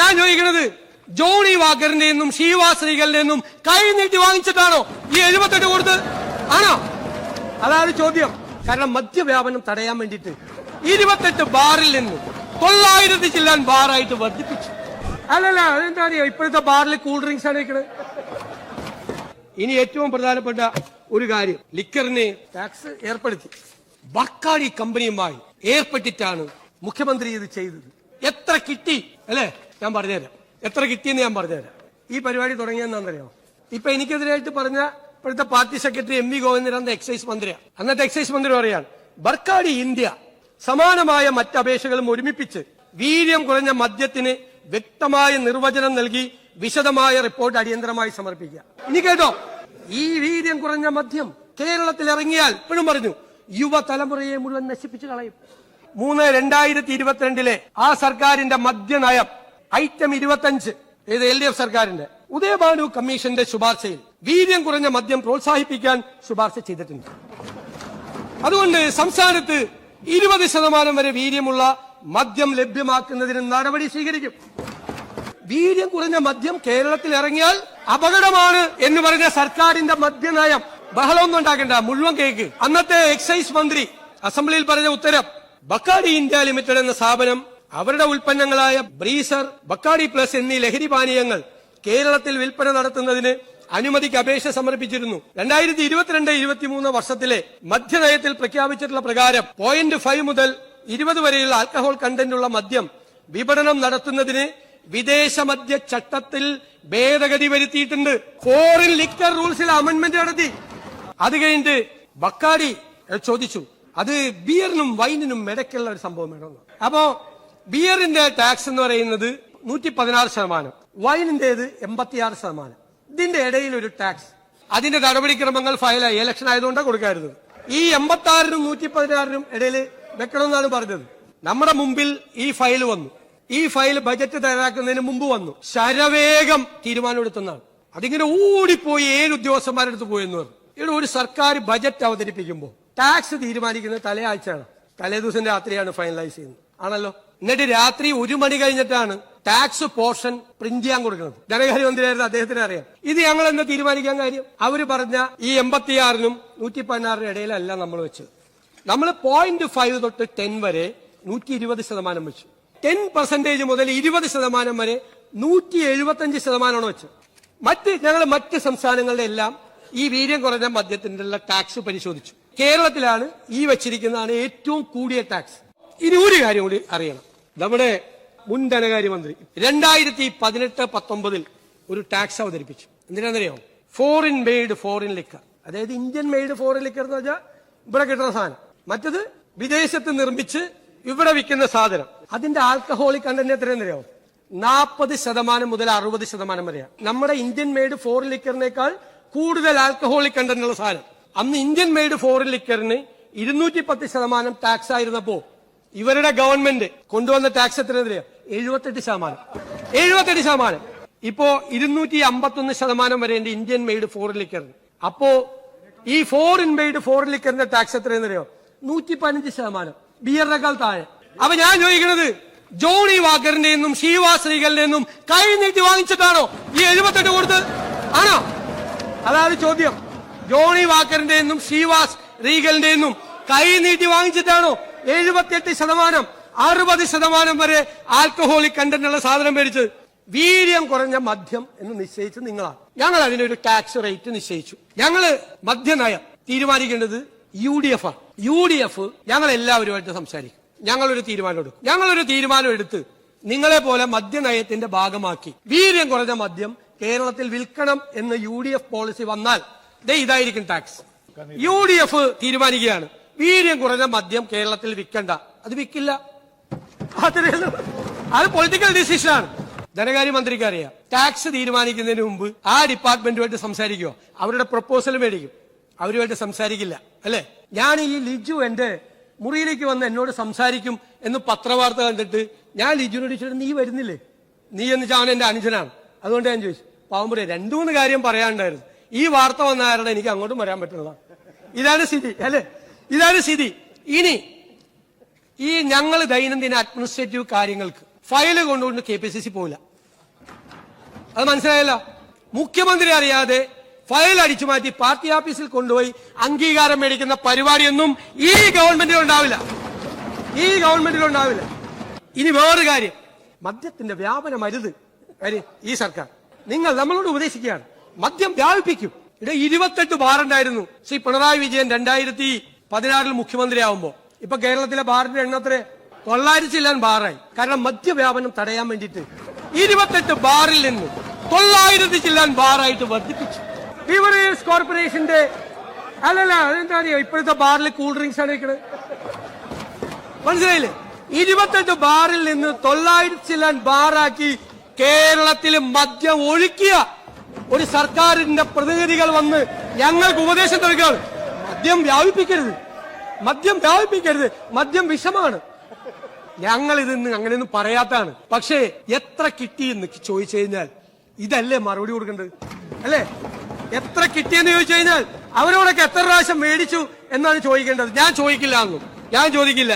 ഞാൻ ചോദിക്കുന്നത്, ജോണി വാക്കറിന്റെ നിന്നും ഷീവാ ശ്രീകളുടെ നിന്നും കൈ നീട്ടി വാങ്ങിച്ചിട്ടാണോ ഈ 78 കൊടുത്ത്? ആണോ? അതാണ് ചോദ്യം. കാരണം മദ്യവ്യാപനം തടയാൻ വേണ്ടിയിട്ട് 28 ബാറിൽ നിന്ന് 900 ചില്ലാൻ ബാറായിട്ട് വർദ്ധിപ്പിച്ചു. അല്ലല്ല, അതെന്താ അറിയോ, ഇപ്പോഴത്തെ ബാറിൽ കൂൾ ഡ്രിങ്ക്സ് ആണ് വെക്കുന്നത്. ഇനി ഏറ്റവും പ്രധാനപ്പെട്ട ഒരു കാര്യം, ലിക്കറിന് ടാക്സ് ഏർപ്പെടുത്തി. ബക്കാടി കമ്പനിയുമായി ഏർപ്പെട്ടിട്ടാണ് മുഖ്യമന്ത്രി ഇത് ചെയ്തത്. എത്ര കിട്ടി അല്ലെ? ഞാൻ പറഞ്ഞുതരാം എത്ര കിട്ടിയെന്ന് ഞാൻ പറഞ്ഞുതരാം. ഈ പരിപാടി തുടങ്ങിയെന്നറിയോ? ഇപ്പൊ എനിക്കെതിരായിട്ട് പറഞ്ഞ ഇപ്പോഴത്തെ പാർട്ടി സെക്രട്ടറി MV ഗോവിന്ദൻ അന്ന് എക്സൈസ് മന്ത്രിയാണ്. അന്നത്തെ എക്സൈസ് മന്ത്രി പറയാണ്, ബർക്കാടി ഇന്ത്യ സമാനമായ മറ്റപേക്ഷകളും ഒരുമിപ്പിച്ച് വീര്യം കുറഞ്ഞ മദ്യത്തിന് വ്യക്തമായ നിർവചനം നൽകി വിശദമായ റിപ്പോർട്ട് അടിയന്തരമായി സമർപ്പിക്കുക. ഇനി കേട്ടോ, ഈ വീര്യം കുറഞ്ഞ മദ്യം കേരളത്തിൽ ഇറങ്ങിയാൽ ഇപ്പോഴും പറഞ്ഞു യുവതലമുറയെ മുഴുവൻ നശിപ്പിച്ചു കളയും. 3/2022 ആ സർക്കാരിന്റെ മദ്യനയം ഐറ്റം 25 ഇത് LDF സർക്കാരിന്റെ ഉദയഭാനു കമ്മീഷന്റെ ശുപാർശയിൽ വീര്യം കുറഞ്ഞ മദ്യം പ്രോത്സാഹിപ്പിക്കാൻ ശുപാർശ ചെയ്തിട്ടുണ്ട്. അതുകൊണ്ട് സംസ്ഥാനത്ത് 20% വരെ വീര്യമുള്ള മദ്യം ലഭ്യമാക്കുന്നതിന് നടപടി സ്വീകരിക്കും. വീര്യം കുറഞ്ഞ മദ്യം കേരളത്തിൽ ഇറങ്ങിയാൽ അപകടമാണ് എന്ന് പറഞ്ഞ സർക്കാരിന്റെ മദ്യനയം ബഹളമൊന്നും ഉണ്ടാക്കണ്ട, മുഴുവൻ കേക്ക്. അന്നത്തെ എക്സൈസ് മന്ത്രി അസംബ്ലിയിൽ പറഞ്ഞ ഉത്തരം, ബക്കാടി ഇന്ത്യ ലിമിറ്റഡ് എന്ന സ്ഥാപനം അവരുടെ ഉൽപ്പന്നങ്ങളായ ബ്രീസർ, ബക്കാടി പ്ലസ് എന്നീ ലഹരി പാനീയങ്ങൾ കേരളത്തിൽ വിൽപ്പന നടത്തുന്നതിന് അനുമതിക്ക് അപേക്ഷ സമർപ്പിച്ചിരുന്നു. 2022-23 വർഷത്തിലെ മദ്യനയത്തിൽ പ്രഖ്യാപിച്ചിട്ടുള്ള പ്രകാരം 0.5 മുതൽ 20 വരെയുള്ള ആൽക്കഹോൾ കണ്ടന്റുള്ള മദ്യം വിപണനം നടത്തുന്നതിന് വിദേശ മദ്യ ചട്ടത്തിൽ ഭേദഗതി വരുത്തിയിട്ടുണ്ട്. ഫോറിൻ ലിക്കർ റൂൾസിൽ അമെന്റ്മെന്റ് നടത്തി. അത് കഴിഞ്ഞിട്ട് ബക്കാടി ചോദിച്ചു, അത് ബിയറിനും വൈനിനും ഇടയ്ക്കുള്ള ഒരു സംഭവം വേണമെന്ന്. അപ്പോ ബിയറിന്റെ ടാക്സ് എന്ന് പറയുന്നത് 116%, വൈനിന്റേത് 86%. ഇതിന്റെ ഇടയിൽ ഒരു ടാക്സ്, അതിന്റെ നടപടിക്രമങ്ങൾ ഫയലായി. ഇലക്ഷൻ ആയതുകൊണ്ടാണ് കൊടുക്കാറുള്ളത്. ഈ 86-നും 116-നും ഇടയിൽ വെക്കണമെന്നാണ് പറഞ്ഞത്. നമ്മുടെ മുമ്പിൽ ഈ ഫയൽ വന്നു. ഈ ഫയൽ ബജറ്റ് തയ്യാറാക്കുന്നതിന് മുമ്പ് വന്നു. ശരവേഗം തീരുമാനമെടുത്തുന്നതാണ്. അതിങ്ങനെ ഓടിപ്പോയി 7 ഉദ്യോഗസ്ഥന്മാരുടെ അടുത്ത് പോയെന്ന് പറഞ്ഞു. ഇവിടെ ഒരു സർക്കാർ ബജറ്റ് അവതരിപ്പിക്കുമ്പോൾ ടാക്സ് തീരുമാനിക്കുന്നത് തലയാഴ്ചയാണ്. തലേദിവസം രാത്രിയാണ് ഫൈനലൈസ് ചെയ്യുന്നത്, ആണല്ലോ. എന്നിട്ട് രാത്രി 1 മണി കഴിഞ്ഞിട്ടാണ് ടാക്സ് പോർഷൻ പ്രിന്റ് ചെയ്യാൻ കൊടുക്കുന്നത്. ധനകാര്യമന്ത്രിയായിരുന്നു, അദ്ദേഹത്തിന് അറിയാം. ഇത് ഞങ്ങൾ എന്താ തീരുമാനിക്കാൻ കാര്യം? അവര് പറഞ്ഞ ഈ 86-നും 116-നും ഇടയിലല്ല നമ്മൾ വെച്ചത്. നമ്മൾ 0.5 തൊട്ട് 10 വരെ 120% വെച്ചു. 10% മുതൽ 20% വരെ 175% വെച്ചത്. മറ്റ് സംസ്ഥാനങ്ങളുടെ എല്ലാം ഈ വീര്യം കുറഞ്ഞ മദ്യത്തിന്റെ ടാക്സ് പരിശോധിച്ചു. കേരളത്തിലാണ് ഈ വെച്ചിരിക്കുന്നതാണ് ഏറ്റവും കൂടിയ ടാക്സ്. ഇനി ഒരു കാര്യം കൂടി അറിയണം. നമ്മുടെ മുൻ ധനകാര്യമന്ത്രി 2018-19 ഒരു ടാക്സ് അവതരിപ്പിച്ചു. എന്തിനാണെന്നറിയോ? Foreign made foreign liquor. അതായത് ഇന്ത്യൻ മെയ്ഡ് ഫോറിൻ ലിക്കർ എന്ന് വെച്ചാൽ ഇവിടെ കിട്ടുന്ന സാധനം, മറ്റത് വിദേശത്ത് നിർമ്മിച്ച് ഇവിടെ വിൽക്കുന്ന സാധനം. അതിന്റെ ആൽക്കഹോളിക് കണ്ടന്റ് എത്രയെന്നറിയോ? 40% മുതൽ 60% വരെയാണ്. നമ്മുടെ ഇന്ത്യൻ മെയ്ഡ് ഫോറിൻ ലിക്കറിനേക്കാൾ കൂടുതൽ ആൽക്കഹോളിക് കണ്ടന്റ് ഉള്ള സാധനം. അന്ന് ഇന്ത്യൻ മെയ്ഡ് ഫോറിൻ ലിക്കറിന് 210% ടാക്സ് ആയിരുന്നപ്പോ ഇവരുടെ ഗവൺമെന്റ് കൊണ്ടുവന്ന ടാക്സ് എത്രയെന്നറിയോ? 78%. ഇപ്പോ 251% വരെ ഇന്ത്യൻ മെയ്ഡ് ഫോറിൻ ലിക്കറിന്. അപ്പോ ഈ ഫോറിൻ മെയ്ഡ് ഫോറിൻ ലിക്കറിന്റെ ടാക്സ് എത്രയെന്നറിയോ? 115%, ബിയറിനേക്കാൾ താഴെ. അപ്പൊ ഞാൻ ചോദിക്കുന്നത്, ജോണി വാക്കറിന്റെ നിന്നും ഷീവാ ശ്രീകളുടെ നിന്നും കൈ നീട്ടി വാങ്ങിച്ചിട്ടാണോ ഈ 78 കൊടുത്ത്? ആണോ? അതാണ് ചോദ്യം. ജോണി വാക്കറിന്റെ നിന്നും ഷീവാസ് റീഗലിന്റെ നിന്നും കൈ നീട്ടി വാങ്ങിച്ചിട്ടാണോ 78%, 60% വരെ ആൽക്കഹോളിക് കണ്ടന്റ് ഉള്ള സാധനം മേടിച്ചത്? വീര്യം കുറഞ്ഞ മദ്യം എന്ന് നിശ്ചയിച്ച് നിങ്ങളാണ്. ഞങ്ങൾ അതിനൊരു ടാക്സ് റേറ്റ് നിശ്ചയിച്ചു. ഞങ്ങള് മദ്യനയം തീരുമാനിക്കേണ്ടത് UDF ആണ്. UDF ഞങ്ങൾ എല്ലാവരുമായിട്ട് സംസാരിക്കും. ഞങ്ങളൊരു തീരുമാനം എടുത്ത് നിങ്ങളെ പോലെ മദ്യനയത്തിന്റെ ഭാഗമാക്കി വീര്യം കുറഞ്ഞ മദ്യം കേരളത്തിൽ വിൽക്കണം എന്ന് UDF പോളിസി വന്നാൽ ഇതായിരിക്കും ടാക്സ്. UDF തീരുമാനിക്കുകയാണ് വീര്യം കുറഞ്ഞ മദ്യം കേരളത്തിൽ വിൽക്കണ്ട, അത് വിൽക്കില്ല. അത് പൊളിറ്റിക്കൽ ഡിസിഷനാണ്. ധനകാര്യമന്ത്രിക്ക് അറിയാം. ടാക്സ് തീരുമാനിക്കുന്നതിന് മുമ്പ് ആ ഡിപ്പാർട്ട്മെന്റുമായിട്ട് സംസാരിക്കുമോ? അവരുടെ പ്രപ്പോസൽ മേടിക്കും, അവരുമായിട്ട് സംസാരിക്കില്ല, അല്ലെ? ഞാൻ ഈ ലിജു എന്റെ മുറിയിലേക്ക് വന്ന് എന്നോട് സംസാരിക്കും എന്ന് പത്രവാർത്ത കണ്ടിട്ട് ഞാൻ ലിജുവിനോട് ചോദിച്ചിട്ട്, നീ വരുന്നില്ലേ? നീ എന്ന് വെച്ചാൽ അവൻ എന്റെ അനുജനാണ്. അതുകൊണ്ട് ഞാൻ ചോദിച്ചു, പാവമ്പുറേ 2-3 കാര്യം പറയാനുണ്ടായിരുന്നു. ഈ വാർത്ത വന്ന കാരണം എനിക്ക് അങ്ങോട്ടും വരാൻ പറ്റുന്നതാണ്. ഇതാണ് സ്ഥിതി, അല്ലെ? ഇതാണ് സ്ഥിതി. ഇനി ഈ ഞങ്ങൾ ദൈനംദിന അഡ്മിനിസ്ട്രേറ്റീവ് കാര്യങ്ങൾക്ക് ഫയല് കൊണ്ടുകൊണ്ട് KPCC പോവില്ല. അത് മനസ്സിലായല്ലോ. മുഖ്യമന്ത്രി അറിയാതെ ഫയൽ അടിച്ചു മാറ്റി പാർട്ടി ഓഫീസിൽ കൊണ്ടുപോയി അംഗീകാരം മേടിക്കുന്ന പരിപാടിയൊന്നും ഈ ഗവൺമെന്റിലുണ്ടാവില്ല. ഇനി വേറൊരു കാര്യം, മദ്യത്തിന്റെ വ്യാപനം അരുത്. ഈ സർക്കാർ നമ്മളോട് ഉപദേശിക്കുകയാണ്, മദ്യം വ്യാപിപ്പിക്കും. 28 ബാറുണ്ടായിരുന്നു ശ്രീ പിണറായി വിജയൻ 2016 മുഖ്യമന്ത്രിയാവുമ്പോ. ഇപ്പൊ കേരളത്തിലെ ബാറിന്റെ എണ്ണത്ര 900 ചില്ലാൻ ബാറായി. കാരണം മദ്യവ്യാപനം തടയാൻ വേണ്ടിയിട്ട് 28 ബാറിൽ നിന്ന് 900 ചില്ലാൻ ബാറായിട്ട് വർദ്ധിപ്പിച്ചു. ബീവറേജ് കോർപ്പറേഷന്റെ അതെന്താ അറിയോ, ഇപ്പോഴത്തെ ബാറിൽ കൂൾ ഡ്രിങ്ക്സ് ആണ് വെക്കുന്നത്. മനസ്സിലായില്ലേ? 28 ബാറിൽ നിന്ന് 900 ചില്ലാൻ ബാറാക്കി കേരളത്തിൽ മദ്യം ഒഴുക്കിയ ഒരു സർക്കാരിന്റെ പ്രതിനിധികൾ വന്ന് ഞങ്ങൾക്ക് ഉപദേശം നൽകുകയാണ്, മദ്യം വ്യാപിപ്പിക്കരുത്, മദ്യം വിഷമാണ്. ഞങ്ങൾ ഇതിന്ന് അങ്ങനെയൊന്നും പറയാത്താണ്. പക്ഷേ എത്ര കിട്ടിയെന്ന് ചോദിച്ചു കഴിഞ്ഞാൽ ഇതല്ലേ മറുപടി കൊടുക്കേണ്ടത്, അല്ലേ? എത്ര കിട്ടിയെന്ന് ചോദിച്ചു കഴിഞ്ഞാൽ അവരോടൊക്കെ എത്ര പ്രാവശ്യം മേടിച്ചു എന്നാണ് ചോദിക്കേണ്ടത്. ഞാൻ ചോദിക്കില്ല.